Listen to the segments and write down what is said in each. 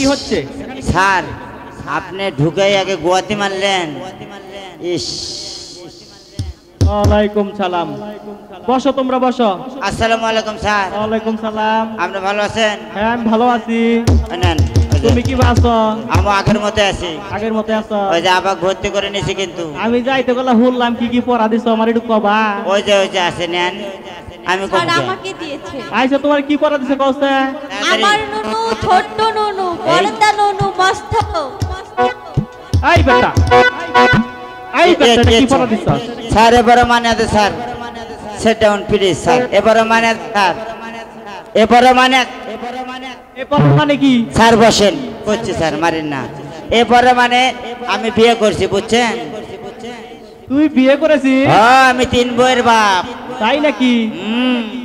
কি হচ্ছে স্যার? আপনি ঢুকেই আগে গোয়াতে মারলেন। ইস, ওয়ালাইকুম সালাম। বসো, তোমরা বসো। আসসালামু আলাইকুম স্যার। ওয়ালাইকুম সালাম। আপনি ভালো আছেন? হ্যাঁ, আমি ভালো আছি। নেন, তুমি কি আছো? আমি আগের মতো আছি। আগের মতো আছো? ওই যে আবার ভর্তি করে নিয়েছি কিন্তু। আমি যাইতে গেলে শুনলাম কি কি পড়া দিছো, আমার একটু কবা। ওই যে আছে, নেন। আমি আমাকে দিয়েছে। আইসা তোমার কি পড়া দিছে কওছে? আমার নুনু, ছোট্ট নুনু, বড়দা নুনু, মস্ত। এই বেটা, এই বেটা কি পড়া দিছো? স্যার এবারে মানে আছে sir. Set down please sir. এবারে মানে স্যার, এবারে মানে কি স্যার বসেন। করছি স্যার, মারেন না। এবারে মানে আমি বিয়ে করছি, বুঝছেন? তুই বিয়ে করেছিস? হ্যাঁ, আমি 3 বইয়ের বাপ। তাই নাকি?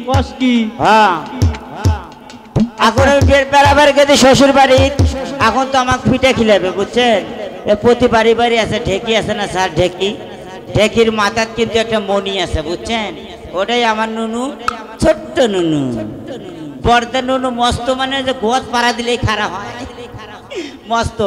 বস কি? হ্যাঁ, এখন আমি বেড়াবার গেছি শ্বশুর বাড়ি। এখন তো আমাকে পিঠে খিলাবে, বুঝছেন? প্রতি বাড়ি বাড়ি আছে ঢেকি, আছে না স্যার? ঢেকি, ঢেকির মাথার কিন্তু একটা মণি আছে, বুঝছেন? ওটাই আমার নুনু, ছোট্ট নুনু। বড়দা নুনু মস্ত, মানে যে গোদ পাড়া দিলেই খারাপ হয়, মস্ত।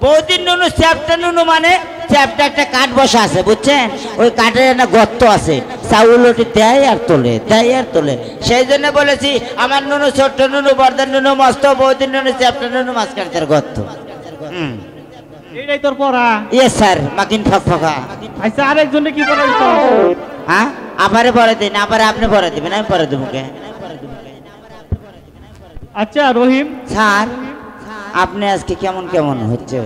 বৌদির নুনু চ্যাপ্টা নুনু, মানে চ্যাপ্টা একটা কাঠ বসা আছে, বুঝছেন? ওই কাঠের একটা গর্ত আছে, চাউল ওটি দেয় আর তোলে, দেয় আর তোলে। সেই জন্য বলেছি আমার নুনু ছোট্ট নুনু, বড়দার নুনু মস্ত, বৌদির নুনু চ্যাপ্টা নুনু, মাঝখানে তার গর্ত। এইটাই তোর পড়া? ইয়েস স্যার, মাকিন ফকফকা। আচ্ছা, আরেকজনে কি পড়া দিছো? হ্যাঁ, আবারে পড়ে দিন, আবারে আপনি পড়ে দিবেন, আমি পড়ে দেবো কে? আচ্ছা রহিম স্যার, আপনি আজকে কেমন কেমন হচ্ছে?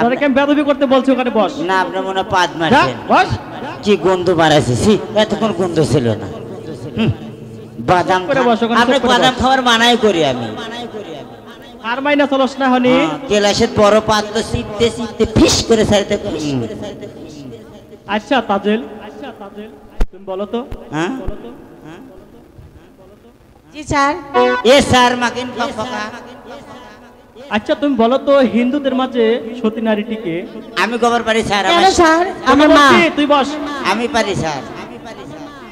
তোরে কেন বেদবি করতে বলছো? ওখানে বস না, আপনি মনে পাদ মারছেন। বস। কি গন্ধ বাড়াইছে, এতক্ষণ গন্ধ ছিল না। বাদাম, আপনি বাদাম খাওয়ার মানাই করি আমি। আর মাইনা চলস না হনি? কেলাসের বড় পাত্র সিটতে সিটতে ফিস করে ছাড়তে। আচ্ছা তাজেল, তুমি বলো তো। হ্যাঁ জি স্যার। এ স্যার, মাকিন ফকফকা। আচ্ছা তুমি বলো তো, হিন্দুদের মাঝে সতী নারীটিকে? আমি খবর পারি স্যার। স্যার, আমার মা। তুই বস। আমি পারি স্যার।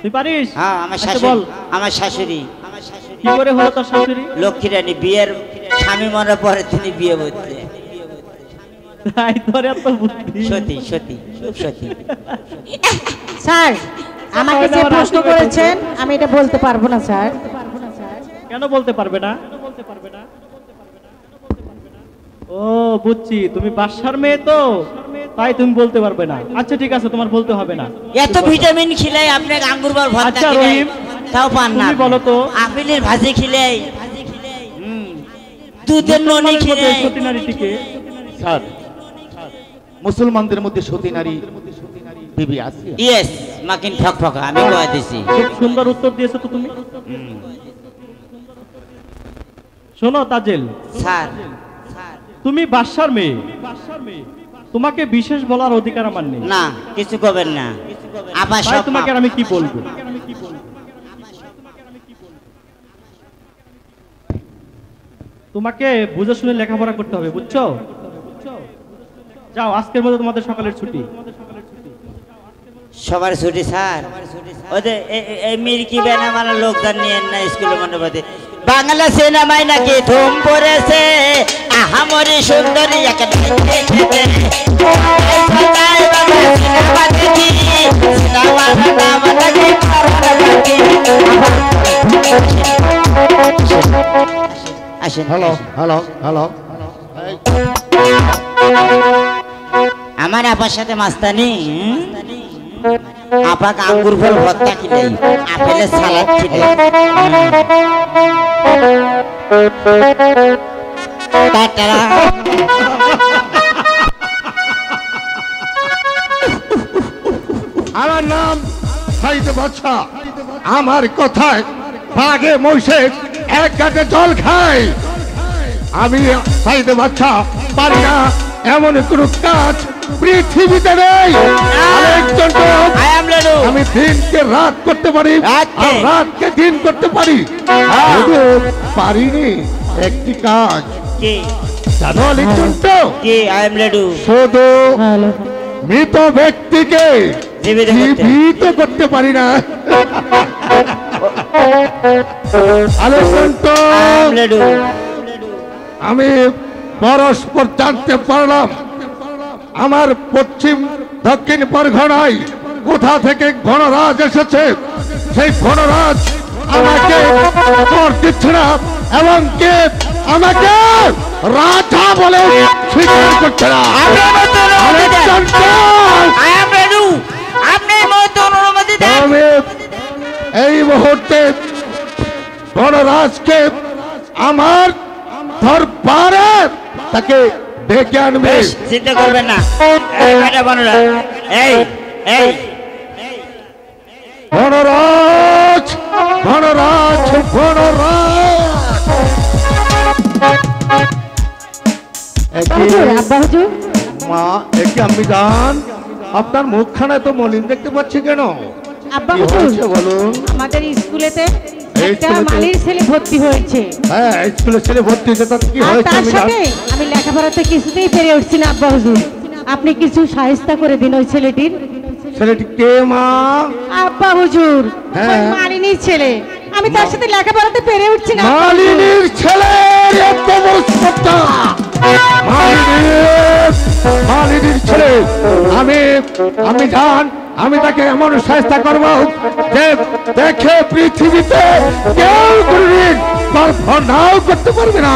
তুই পারিস? হ্যাঁ, আমার শাশুড়ি। বল, আমার শাশুড়ি। কি করে হলো তোর শাশুড়ি? লক্ষ্মী রানী, বিয়ের স্বামী মরার পরে তিনি বিয়ে করতে। তাই তোর এত বুদ্ধি? সত্যি সত্যি সত্যি। স্যার, আমাকে যে প্রশ্ন করেছেন আমি এটা বলতে পারবো না স্যার। কেন বলতে পারবে না? ও বুঝছি, তুমি বাদশার মেয়ে তো, তাই তুমি বলতে পারবে না। আচ্ছা ঠিক আছে, তোমার বলতে হবে না। এত ভিটামিন খিলাই আপনাকে, আঙ্গুর বল ভর্তা। আচ্ছা রহিম, তাও পান না। তুমি বলো তো, আপেলের ভাজি খিলাই, দুধের ননি খিলাই। সতী নারীটিকে? স্যার, মুসলমানদের মধ্যে সতী নারী বিবি আসিয়া। ইয়েস, মাকিন ফকফকা, আমি কয়ে দিছি। খুব সুন্দর উত্তর দিয়েছো তো তুমি। শোনো তাজেল স্যার, তুমি বাদশার মেয়ে, তোমাকে বিশেষ বলার অধিকার আমার নেই। না, কিছু করবেন না। আবার তাই তোমাকে আমি কি বলবো? তোমাকে বুঝে শুনে লেখাপড়া করতে হবে, বুঝছো? যাও, আজকের মতো তোমাদের সকালের ছুটি। সবার ছুটি স্যার। ওদের এই মির্কি বেনামানা লোকদান নিয়েন না স্কুলে মণ্ডপে। বাংলা সিনেমায় নাকি ধুম পড়েছে, আহামরি সুন্দরী একটা আসেন। Hello hello hello. আমার আপার সাথে মাস্তানি। আপা আঙ্গুর ফল ভর্তা খিলাই, আপেলের সালাদ খিলাই। আমার নাম সাইদ বাদশা। আমার কথায় বাঘে মহিষে এক গাঁটে জল খায়। আমি সাইদ বাদশা পারি না এমন কোন কাজ পৃথিবীতে নেই। আমি দিনকে রাত করতে পারি, আর রাতকে দিন করতে পারি। পারিনি একটি কাজ, জানো লিখুন তো? শুধু মৃত ব্যক্তিকে জীবিত করতে পারি না। আমি পরস্পর জানতে পারলাম আমার পশ্চিম দক্ষিণ পরগনায় কোথা থেকে গণরাজ এসেছে। সেই গণরাজ আমাকে কর দিচ্ছে না এবং কে আমাকে রাজা বলে স্বীকার করছে না। আমি এই মুহূর্তে গণরাজকে আমার দরবারে তাকে ডেকে আনবে। চিন্তা করবেন না এই এই গণরাজ গণরাজ গণরাজ আব্বা হুজুর মা একে আমি গান আপনার মুখখানায় তো মলিন দেখতে পাচ্ছি কেন? আব্বা কি হুজুর হয়েছে বলুন? আমাদের স্কুলেতে এই একটা স্কুলেতে? মালির ছেলে ভর্তি হয়েছে হ্যাঁ স্কুলের ছেলে ভর্তি হয়েছে, তাতে কি আর হয়েছে তার আমি সাথে আমি লেখাপড়াতে কিছুতেই পেরে উঠছি না আব্বা হুজুর, আপনি কিছু সাহায্য করে দিন ওই ছেলেটির। ছেলেটি কে মা? আব্বা হুজুর হ্যাঁ। ওই মালিনীর ছেলে, আমি তার সাথে লেখাপড়াতে পেরে উঠছি না আব্বা হুজুর। মালিনীর ছেলের এত বড় স্পর্ধা! মালিনীর ছেলে আমি জান আমি তাকে এমন চেষ্টা করব যে দেখে পৃথিবীতে কেউ কোনদিন কল্পনাও করতে পারবে না।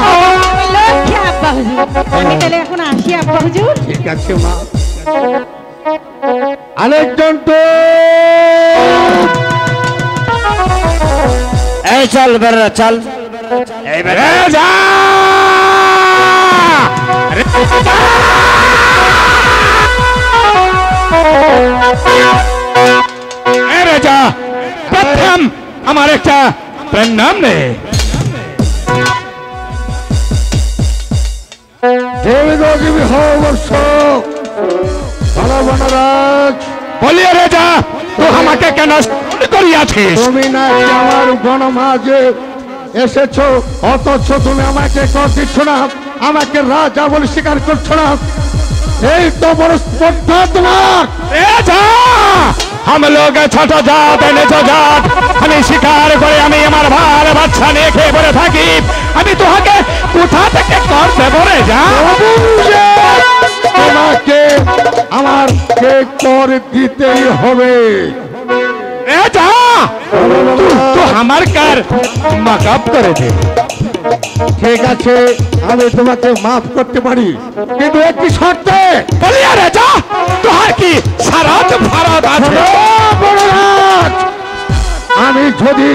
লক্ষ্মী আব্বা হুজুর, আমি তাহলে এখন আসি আব্বা হুজুর। ঠিক আছে মা। আরেকজন তো এই চল বেরো চল রাজা! রাজা প্রথম আমার একটা প্রণাম নে। দেবী হবর্ষ ভালো বনরাজ, বলিয়ে রাজা তো আমাকে কেন করিয়াছিস? তুমি নাকি আমার গণমাঝে এসেছো, অথচ তুমি আমাকে কর দিচ্ছ না, আমাকে রাজা বলে স্বীকার করছো না। এই তো বড় স্পর্ধা তোমার। রাজা हम लोग ছোট জাত এনেছো জাত, আমি স্বীকার করে আমি আমার ভার বাচ্চা নিয়ে খেয়ে পড়ে থাকি, আমি তোহাকে কোথা থেকে কর দেবো রে? যা তোমাকে আমার কে কর দিতেই হবে। রাজা তো আমার কার মাকাপ করে দে। ঠিক আছে আমি তোমাকে মাফ করতে পারি, কিন্তু একটি শর্তে। বলিয়া রাজা তোহার কি সারাত ভারত আছে? বড়রাজ, আমি যদি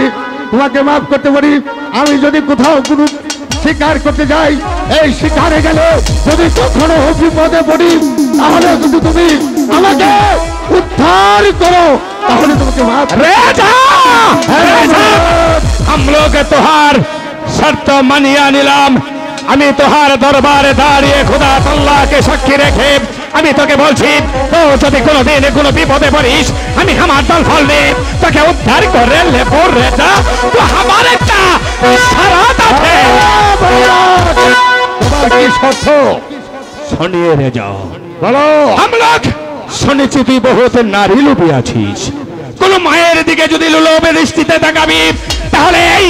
তোমাকে মাফ করতে পারি, আমি যদি কোথাও কোনো শিকার করতে যাই, এই শিকারে গেলে যদি কখনো বিপদে পড়ি, তাহলে যদি তুমি আমাকে উদ্ধার করো, তাহলে তোমাকে মাফ। राजा राजा हम लोग तोहार शर्त मानिया निलाम, আমি তোহার দরবারে দাঁড়িয়ে খোদা আল্লাহকে সাক্ষী রেখে আমি তোকে বলছি, তো যদি কোনোদিন কোনো বিপদে পড়িস, আমি আমার দল ফল নিয়ে তোকে উদ্ধার করে লেবো রেজা। তো আমার একটা সারাত আছে। তোমার কি শর্ত? শুনিয়ে রেজা বলো। हम लोग শুনেছি তুই বহুত নারী লোভী আছিস, কোন মায়ের দিকে যদি লোভে দৃষ্টিতে তাকাবি, তাহলে এই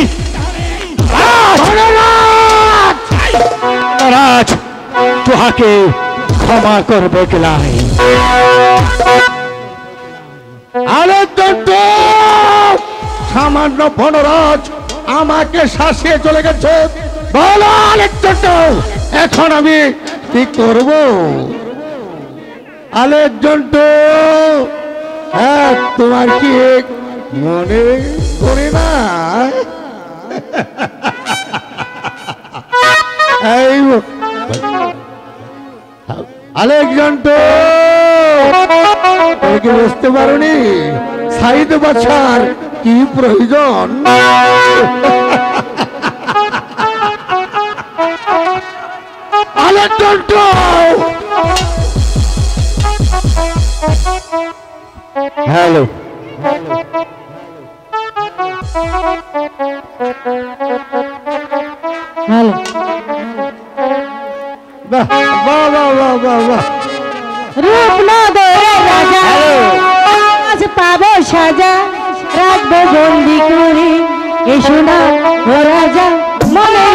রাজ তোহাকে ক্ষমা করবে গেলাই। আরেকজন তো সামান্য বনরাজ আমাকে শাসিয়ে চলে গেছে। বলো আরেকজন তো, এখন আমি কি করব? আরেকজন তো হ্যাঁ, তোমার কি মনে করে না? এই আরেকজন তো তুমি কি বুঝতে পারোনি সাইদ বাছার কি প্রয়োজন? আরেকজন তো হ্যালো হ্যালো বাহ বাহ বাহ বাহ বাহ বাহ। রূপ নগরে রাজা, আজ পাবো সাজা, রাখবো বন্দি করে, এসো না ও রাজা মনে